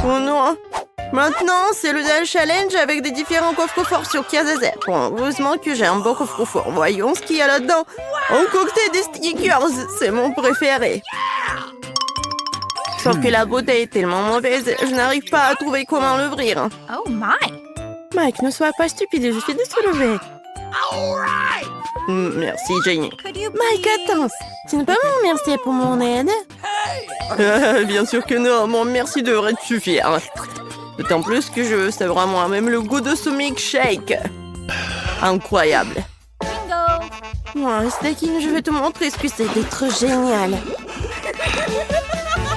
Oh non! Maintenant, c'est le Dal Challenge avec des différents coffres forts sur Kazazet. Bon, heureusement que j'ai un bon coffre fort. Voyons ce qu'il y a là-dedans. Concocté des stickers, c'est mon préféré. Sauf que la bouteille est tellement mauvaise, je n'arrive pas à trouver comment l'ouvrir. Oh my! Mike, ne sois pas stupide, je suis de se lever. Merci, Jenny. Mike, attends. Tu ne peux pas me remercier pour mon aide? Bien sûr que non, mon merci devrait te suffire. D'autant plus que je savais moi-même le goût de ce milkshake. Incroyable. Bingo! Stakin, je vais te montrer ce que c'est d'être génial.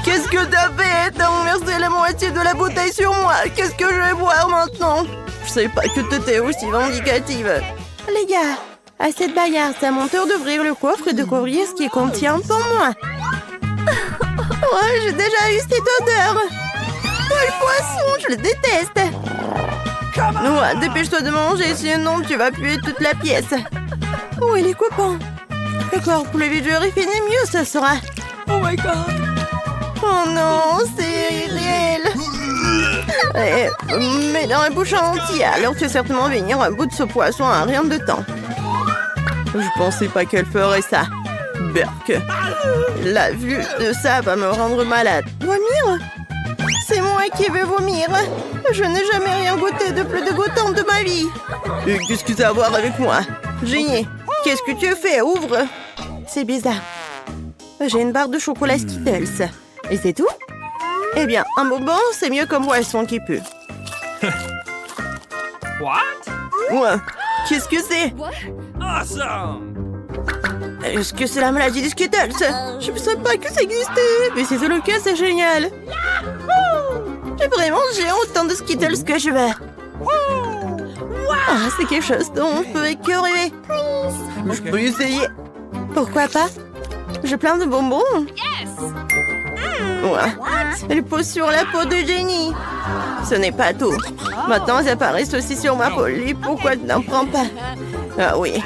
Qu'est-ce que t'as fait? T'as renversé la moitié de la bouteille sur moi. Qu'est-ce que je vais boire maintenant? Je savais pas que t'étais aussi vindicative. Les gars, à cette bagarre, c'est à mon tour d'ouvrir le coffre et de découvrir ce qu'il contient pour moi. Ouais, j'ai déjà eu cette odeur. Le poisson, je le déteste. Ouais, dépêche-toi de manger, sinon tu vas puer toute la pièce. Où est les copains? D'accord, pour le videur, il finit mieux, ça sera. Oh my god! Oh non, c'est irréel. Mais dans la bouche entière, alors tu vas certainement venir un bout de ce poisson en rien de temps. Je pensais pas qu'elle ferait ça. Berk. La vue de ça va me rendre malade. Vomir? C'est moi qui vais vomir. Je n'ai jamais rien goûté de plus dégoûtant de ma vie. Et qu'est-ce que ça a à voir avec moi? Génie, qu'est-ce que tu fais? Ouvre. C'est bizarre. J'ai une barre de chocolat Skittles. Et c'est tout? Eh bien, un bonbon, c'est mieux qu'un poisson qui pue. What? Ouais. Qu'est-ce que c'est? Awesome! Est-ce que c'est la maladie des Skittles? Je ne savais pas que ça existait. Mais si c'est le cas, c'est génial. J'ai vraiment mangé autant de Skittles que je veux. Ah, c'est quelque chose dont on peut que rêver. Je peux essayer. Pourquoi pas? J'ai plein de bonbons. Ouais. Elle pose sur la peau de Jenny. Ce n'est pas tout. Maintenant, elles apparaissent aussi sur ma peau. Et pourquoi tu n'en prends pas? Ah oui.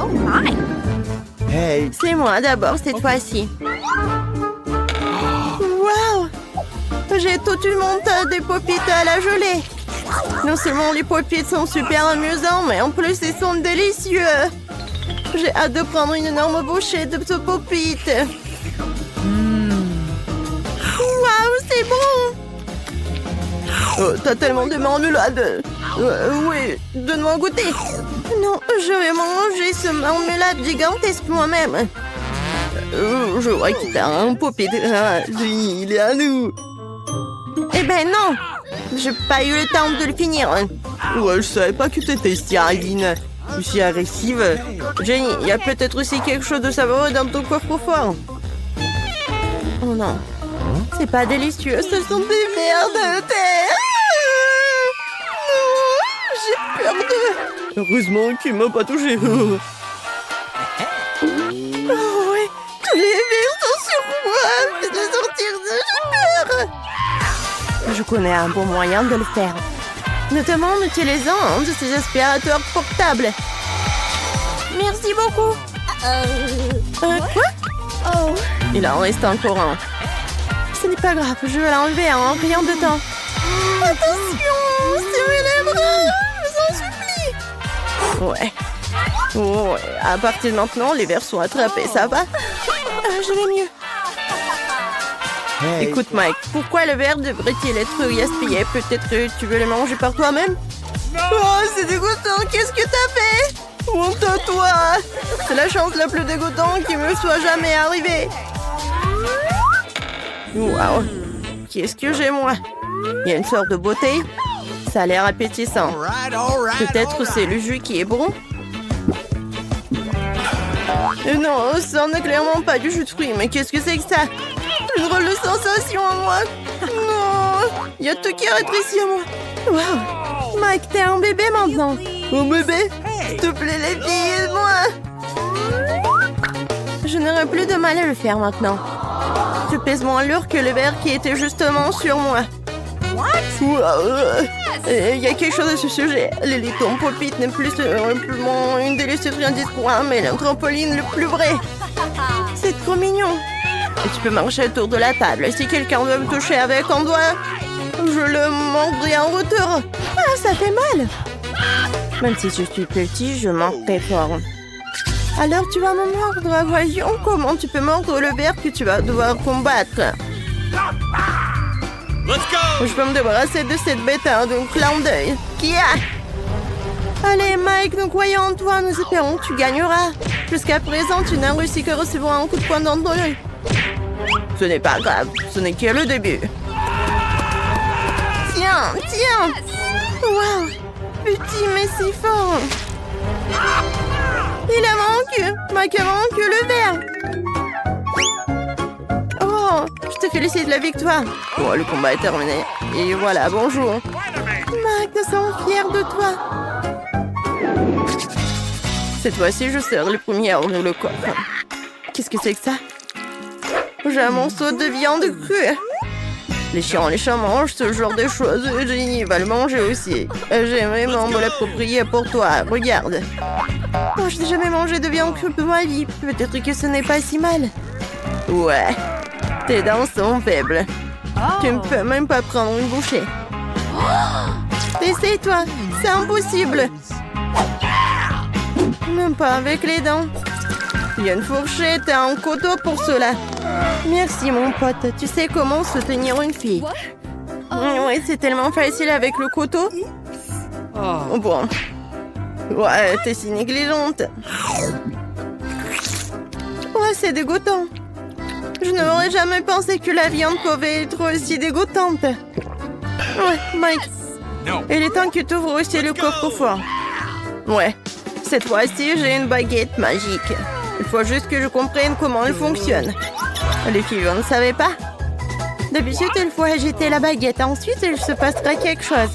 Oh my! Hey. C'est moi d'abord cette fois-ci. Waouh! J'ai tout eu mon tas de pop-it à la gelée. Non seulement les pop-it sont super amusants, mais en plus ils sont délicieux. J'ai hâte de prendre une énorme bouchée de ce pop-it. Waouh, c'est bon! Oh, t'as tellement de marmelade. Oui, donne-moi goûter. Non, je vais manger ce marmelade gigantesque moi-même. Je vois qu'il t'a un pop-it. Ah, il est à nous. Eh ben non, j'ai pas eu le temps de le finir. Ouais, je savais pas que t'étais si hardine. Je suis agressive. Jenny, il y a peut-être aussi quelque chose de savoureux dans ton coffre-fort. Oh non, c'est pas délicieux, ce sont des vers de terre. Non, j'ai peur de... Heureusement qu'il m'a pas touché. Oh ouais, tous les vers sont sur moi. Fais de sortir de j'ai peur. Je connais un bon moyen de le faire. Notamment en utilisant un de ces aspirateurs portables. Merci beaucoup. Quoi? Oh. Il en reste encore un. Ce n'est pas grave, je vais l'enlever en rien de temps. Attention, serrez les bras, je vous en supplie. Ouais, à partir de maintenant, les vers sont attrapés, ça va? Je vais mieux. Hey. Écoute, Mike, pourquoi le verre devrait-il être gaspillé? Peut-être que tu veux le manger par toi-même? Oh, c'est dégoûtant! Qu'est-ce que t'as fait? Honte à toi! C'est la chance la plus dégoûtante qui me soit jamais arrivée. Waouh! Qu'est-ce que j'ai, moi? Il y a une sorte de bouteille. Ça a l'air appétissant. Peut-être c'est le jus qui est bon? Non, ça n'est clairement pas du jus de fruits. Mais qu'est-ce que c'est que ça? Une drôle de sensation en moi. Non, il y a tout qui rétrécit à moi. Waouh, Mike, t'es un bébé maintenant. Un bébé? S'il te plaît, les filles, aide-moi. Je n'aurai plus de mal à le faire maintenant. Je pèse moins lourd que le verre qui était justement sur moi. Il y a quelque chose à ce sujet. Les litons pop-it n'est plus simplement une délicieuse friandise pour un, mais le trampoline le plus vrai. C'est trop mignon. Et tu peux marcher autour de la table. Si quelqu'un veut me toucher avec un doigt, Je le mordrai en retour. Ah, ça fait mal. Même si je suis petit, je mange très fort. Alors tu vas me mordre. Voyons comment tu peux mordre le ver que tu vas devoir combattre. Let's go! Je peux me débarrasser de cette bête d'un clin d'œil. Qui a? Allez, Mike, nous croyons en toi. Nous espérons que tu gagneras. Jusqu'à présent, tu n'as réussi que recevoir un coup de poing dans ton œil. Ce n'est pas grave. Ce n'est que le début. Tiens, tiens. Waouh. Petit, mais si fort. Il a manqué. Mike a manqué le verre. Oh, je te félicite de la victoire. Oh, le combat est terminé. Et voilà, bonjour. Mike, nous sommes fiers de toi. Cette fois-ci, je serai le premier à ouvrir le coffre. Qu'est-ce que c'est que ça? J'ai un morceau de viande crue. Les chats mangent ce genre de choses. Jenny va le manger aussi. J'aimerais me l'approprier pour toi. Regarde. Oh, je n'ai jamais mangé de viande crue de ma vie. Peut-être que ce n'est pas si mal. Ouais. Tes dents sont faibles. Tu ne peux même pas prendre une bouchée. Essaye-toi. C'est impossible. Même pas avec les dents. Il y a une fourchette et un couteau pour cela. Merci, mon pote. Tu sais comment soutenir une fille. Oui, c'est tellement facile avec le couteau. Oh, bon. Ouais, t'es si négligente. Ouais, c'est dégoûtant. Je n'aurais jamais pensé que la viande pouvait être aussi dégoûtante. Ouais, Mike. Il est temps que tu ouvres aussi le coffre-fort. Ouais. Cette fois-ci, j'ai une baguette magique. Il faut juste que je comprenne comment elle fonctionne. Les filles, vous ne savez pas? D'habitude, il faut agiter la baguette. Ensuite, il se passera quelque chose.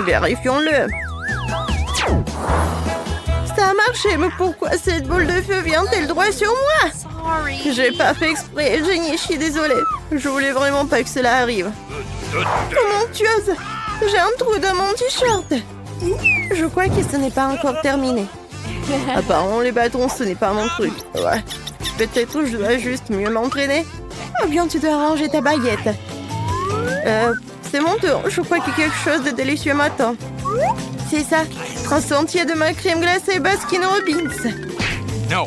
Vérifions-le. Ça a marché, mais pourquoi cette boule de feu vient-elle droit sur moi? J'ai pas fait exprès, Jenny, je suis désolée. Je voulais vraiment pas que cela arrive. Oh mon Dieu, j'ai un trou dans mon t-shirt. Je crois que ce n'est pas encore terminé. Apparemment, les bâtons, ce n'est pas mon truc. Ouais. Peut-être je dois juste mieux m'entraîner. Oh bien, tu dois ranger ta baguette. C'est mon tour. Je crois que quelque chose de délicieux m'attend. C'est ça. Un sentier de ma crème glacée Baskin Robbins. No.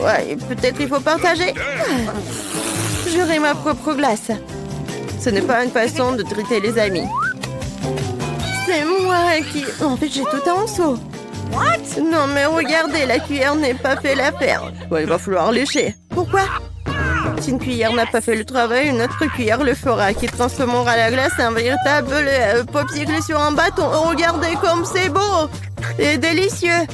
Ouais, peut-être il faut partager. J'aurai ma propre glace. Ce n'est pas une façon de traiter les amis. C'est moi qui... En fait, j'ai tout en seau. What? Non, mais regardez, la cuillère n'est pas fait l'affaire. Ouais, il va falloir lécher. Pourquoi? Si une cuillère n'a pas fait le travail, une autre cuillère le fera, qui transformera la glace en véritable popsicle sur un bâton. Regardez comme c'est beau et délicieux.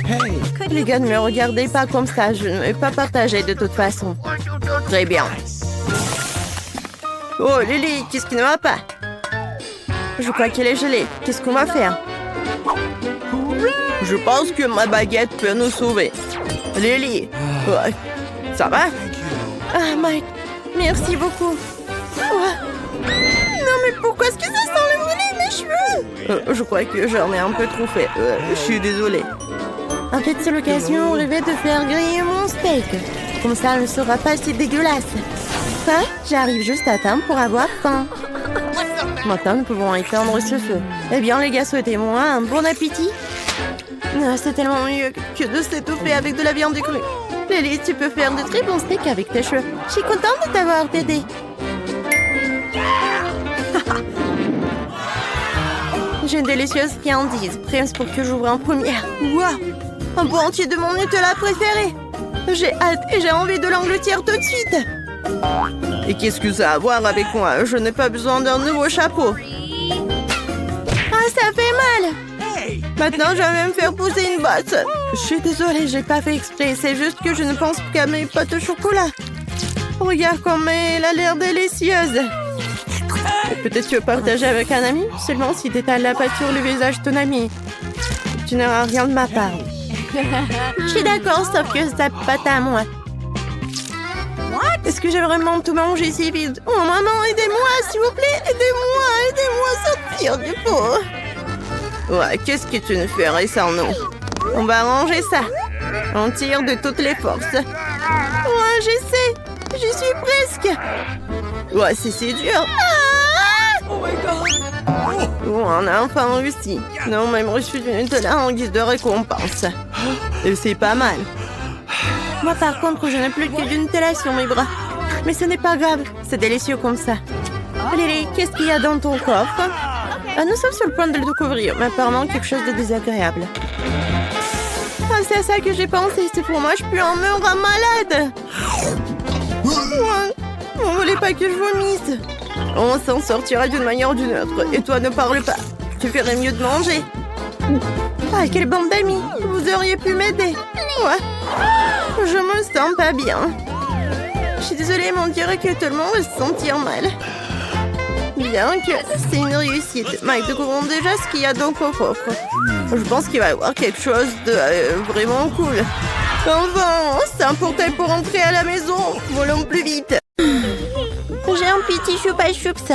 Hey. Les gars, ne me regardez pas comme ça. Je ne vais pas partager de toute façon. Très bien. Oh, Lily, qu'est-ce qui ne va pas? Je crois qu'elle est gelée. Qu'est-ce qu'on va faire? Je pense que ma baguette peut nous sauver. Lily, ouais. Ça va? Ah, Mike, merci beaucoup. Ouais. Non, mais pourquoi est-ce que ça sent le brûlé, mes cheveux? Je crois que j'en ai un peu trop fait. Je suis désolée. En fait, c'est l'occasion rêvée de faire griller mon steak. Comme ça, elle ne sera pas si dégueulasse. Quoi? J'arrive juste à temps pour avoir faim. Maintenant, nous pouvons éteindre ce feu. Eh bien, les gars, souhaitez-moi un bon appétit. C'est tellement mieux que de s'étouffer avec de la viande crue. Lily, tu peux faire de très bons steaks avec tes cheveux. Je suis contente de t'avoir aidé. J'ai une délicieuse friandise, prête pour que j'ouvre en première. Waouh! Un pot entier de mon Nutella préféré. J'ai hâte et j'ai envie de l'engloutir tout de suite. Et qu'est-ce que ça a à voir avec moi? Je n'ai pas besoin d'un nouveau chapeau. Ah, ça fait mal! Maintenant, je vais même faire pousser une bosse. Je suis désolée, j'ai pas fait exprès. C'est juste que je ne pense qu'à mes pâtes au chocolat. Regarde comme elle a l'air délicieuse. Peut-être tu veux partager avec un ami? Seulement si tu étales la pâte sur le visage de ton ami. Tu n'auras rien de ma part. Je suis d'accord, sauf que c'est ta pâte à moi. Est-ce que j'ai vraiment tout mangé si vite? Oh maman, aidez-moi, s'il vous plaît, aidez-moi à sortir du pot. Ouais, qu'est-ce que tu ne ferais sans nous? On va ranger ça. On tire de toutes les forces. Ouais, j'essaie. J'y suis presque. Ouais, c'est si dur. Ah! On a enfin réussi. Nous avons même reçu du Nutella en guise de récompense. Et c'est pas mal. Moi, par contre, je n'ai plus que du Nutella sur mes bras. Mais ce n'est pas grave, c'est délicieux comme ça. Lily, qu'est-ce qu'il y a dans ton coffre? Nous sommes sur le point de le découvrir, mais apparemment quelque chose de désagréable. Ah, c'est à ça que j'ai pensé, c'est pour moi, je peux en meurer malade. On ne voulait pas que je vomisse. On s'en sortira d'une manière ou d'une autre. Et toi, ne parle pas. Tu ferais mieux de manger. Ah, quelle bande d'amis. Vous auriez pu m'aider. Ouais. Je me sens pas bien. Je suis désolée, mais on dirait que tout le monde va se sentir mal. Bien que c'est une réussite. Mike, découvrons déjà ce qu'il y a dans ton coffre. Je pense qu'il va y avoir quelque chose de vraiment cool. Enfin, c'est un portail pour entrer à la maison. Volons plus vite. J'ai un petit choupa choups.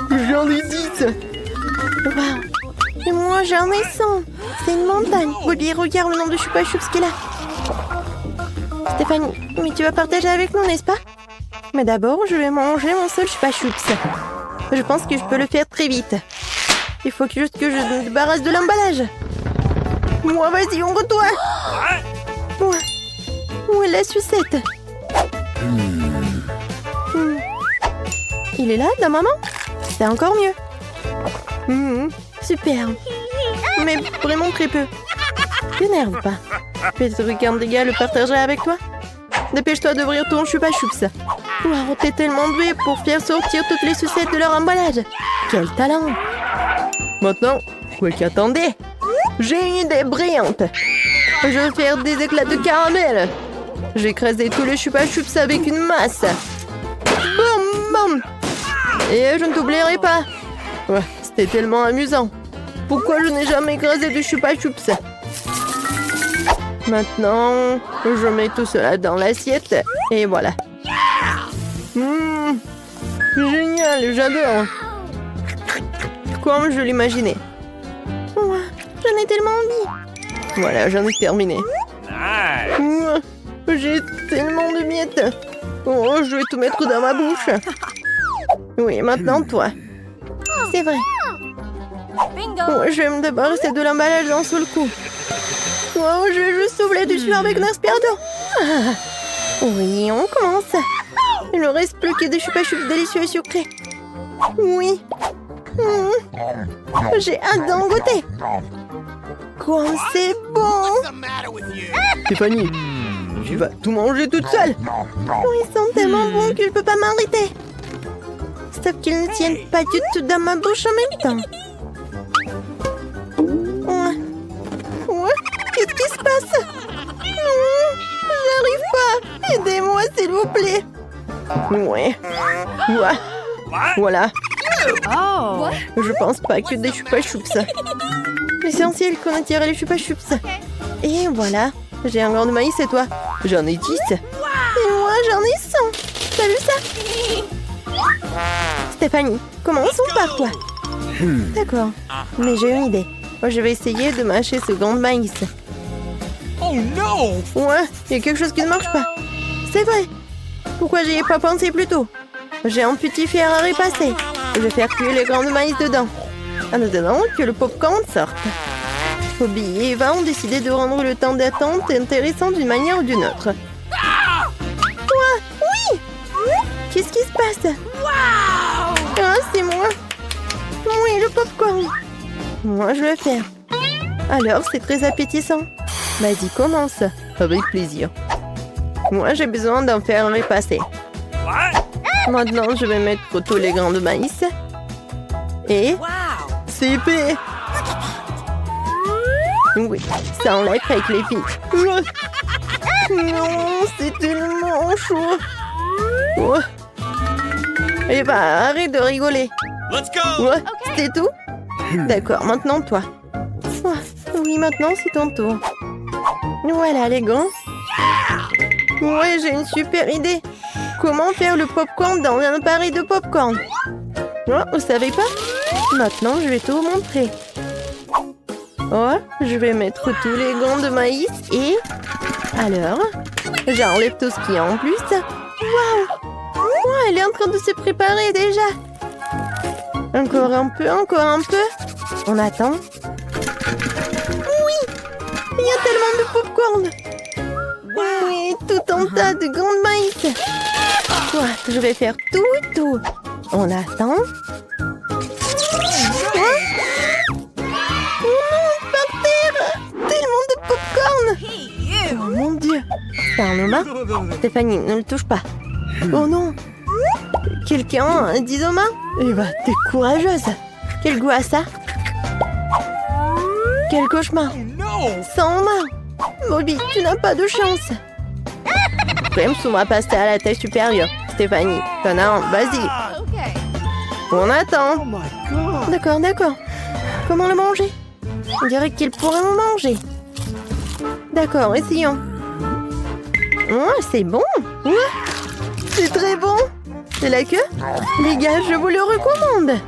J'en ai 10. Waouh. Et moi, j'en ai 100. C'est une montagne. Bobby, regarde le nombre de choupa choups qu'il a. Stéphanie, mais tu vas partager avec nous, n'est-ce pas? Mais d'abord, je vais manger mon seul choupa choups. Je pense que je peux le faire très vite. Il faut juste que je me débarrasse de l'emballage. Moi, vas-y, on retourne. Ouais. Où est la sucette? Il est là, dans maman? C'est encore mieux. Super. Mais vraiment très peu. T'énerve pas. Peut-être qu'un des gars le partagerait avec toi. Dépêche-toi d'ouvrir ton choupa choups. Wow, t'es tellement doué pour faire sortir toutes les sucettes de leur emballage. Quel talent! Maintenant, quoi qu'attendez, j'ai une idée brillante. Je vais faire des éclats de caramel. J'ai écrasé tous les choupa choups avec une masse. Boum, boum. Et je ne t'oublierai pas. Ouais, c'était tellement amusant. Pourquoi je n'ai jamais écrasé de choupa choups? Maintenant, je mets tout cela dans l'assiette. Et voilà. Génial, j'adore. Comme je l'imaginais. Ouais, j'en ai tellement envie. Voilà, j'en ai terminé. J'ai tellement de miettes. Oh, je vais tout mettre dans ma bouche. Oui, maintenant toi. C'est vrai. Bingo. Oh, je vais me débarrasser de l'emballage d'un seul coup. Oh, je vais juste souffler dessus avec un aspirateur. Ah. Oui, on commence. Il ne reste plus que des choupa choups délicieux et sucrés. Oui. J'ai hâte d'en goûter. Quoi, c'est bon. Stéphanie, tu vas tout manger toute seule. Oh, ils sont tellement bons que je peux pas m'arrêter. Sauf qu'ils ne tiennent pas du tout dans ma bouche en même temps. Ouais. Qu'est-ce qui se passe? J'arrive pas. Aidez-moi, s'il vous plaît. Ouais. Voilà. Oh. Je pense pas que des choupa choups. L'essentiel qu'on attire les choupa choups. Et voilà. J'ai un grain de maïs et toi? J'en ai 10. Et moi, j'en ai 100. T'as vu ça? Stéphanie, commençons par toi. D'accord. Mais j'ai une idée. Moi, je vais essayer de mâcher ce grain de maïs. Oh no! Ouais, il y a quelque chose qui ne marche pas. C'est vrai. Pourquoi j'y ai pas pensé plus tôt? J'ai un petit fer à repasser. Je vais faire cuire les grains de maïs dedans. En attendant que le popcorn sorte. Bobby et Eva ont décidé de rendre le temps d'attente intéressant d'une manière ou d'une autre. Quoi? Oui! Qu'est-ce qui se passe? Ah, c'est moi. Oui, le popcorn. Moi, je vais le faire. Alors, c'est très appétissant. Vas-y, commence. Avec plaisir. Moi, j'ai besoin d'en faire repasser. Maintenant, je vais mettre tous les grains de maïs. Et... c'est fait. Oui, ça enlève avec les filles. Non, c'est tellement chaud. Oh. Eh ben, arrête de rigoler. Let's go! Ouais, c'était tout? D'accord, maintenant toi. Oui, maintenant c'est ton tour. Voilà les gants. Ouais, j'ai une super idée. Comment faire le popcorn dans un appareil de popcorn? Oh, vous savez pas? Maintenant, je vais tout vous montrer. Oh, je vais mettre tous les gants de maïs et... alors, j'enlève tout ce qu'il y a en plus. Waouh! Oh, elle est en train de se préparer déjà. Encore un peu, encore un peu. On attend. Oui! Il y a tellement de popcorn. Oui, tout un tas de grandes maïs. Ouais, je vais faire tout. On attend. Hein? Oh non, par terre! Tellement de popcorn! Oh mon Dieu! C'est un Oma? Stéphanie, ne le touche pas. Oh non! Quelqu'un dit Oma? Eh bah, t'es courageuse. Quel goût a ça? Quel cauchemar! Sans Oma! Bobby, tu n'as pas de chance. Prime va passer à la taille supérieure. Stéphanie, t'en as un, vas-y. Okay. On attend. D'accord. Comment le manger? On dirait qu'il pourrait me manger. D'accord, essayons. Oh, c'est bon. Ouais. C'est très bon. C'est la queue? Les gars, je vous le recommande.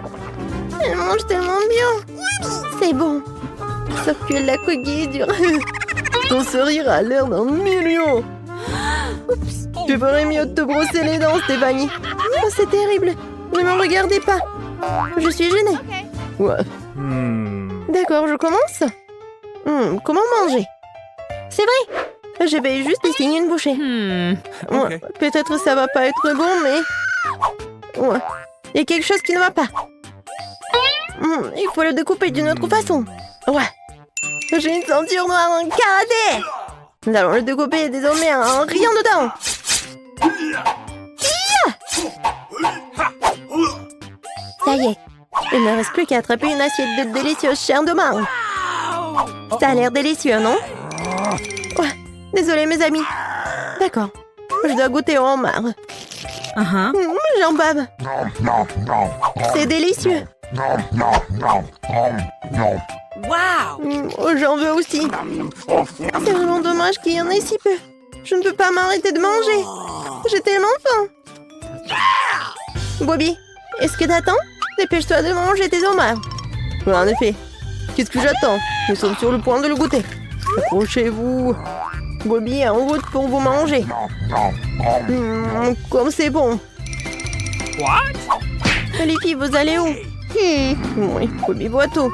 Elle mange tellement bien. C'est bon. Sauf que la coquille est dure. Ton sourire a l'air d'un million. Oups. Tu ferais mieux de te brosser les dents, Stéphanie. Oh, c'est terrible. Ne me regardez pas. Je suis gênée. Ouais. D'accord, je commence. Comment manger? C'est vrai. Je vais juste essayer une bouchée. Ouais, peut-être ça va pas être bon, mais... Ouais. Il y a quelque chose qui ne va pas. Il faut le découper d'une autre façon. Ouais. J'ai une ceinture noire en karaté. Nous allons le découper désormais en rien dedans. Ça y est. Il ne reste plus qu'à attraper une assiette de délicieuse chair de marre. Ça a l'air délicieux, non? Ouais. Désolée, mes amis. D'accord. Je dois goûter au homard. J'en bave. C'est délicieux. Wow! J'en veux aussi. C'est vraiment dommage qu'il y en ait si peu. Je ne peux pas m'arrêter de manger. J'ai tellement faim. Bobby, est-ce que t'attends? Dépêche-toi de manger tes homards. Oui, en effet. Qu'est-ce que j'attends? Nous sommes sur le point de le goûter. Approchez-vous. Bobby est en route pour vous manger. Comme c'est bon. Les filles, vous allez où? Oui, Bobby boit tout.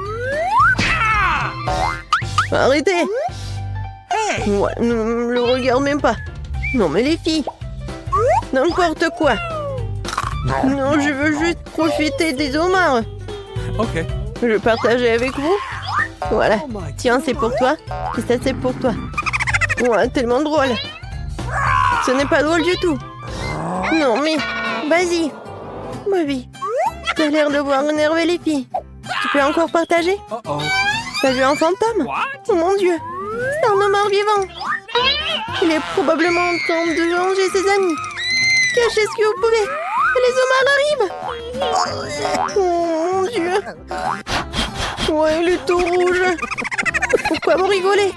Arrêtez! Ouais, ne le regarde même pas. Non, mais les filles. N'importe quoi. Non, je veux juste profiter des homards. Ok. Je vais partager avec vous. Voilà. Tiens, c'est pour toi. Et ça, c'est pour toi. Ouais, tellement drôle. Ce n'est pas drôle du tout. Non, mais... Vas-y. Bobby. Tu as l'air de voir énerver les filles. Tu peux encore partager? T'as vu un fantôme? Oh mon Dieu. C'est un homard vivant. Il est probablement en train de venger ses amis. Cachez ce que vous pouvez. Les homards arrivent. Oh mon Dieu. Ouais, il est tout rouge. Pourquoi vous rigolez?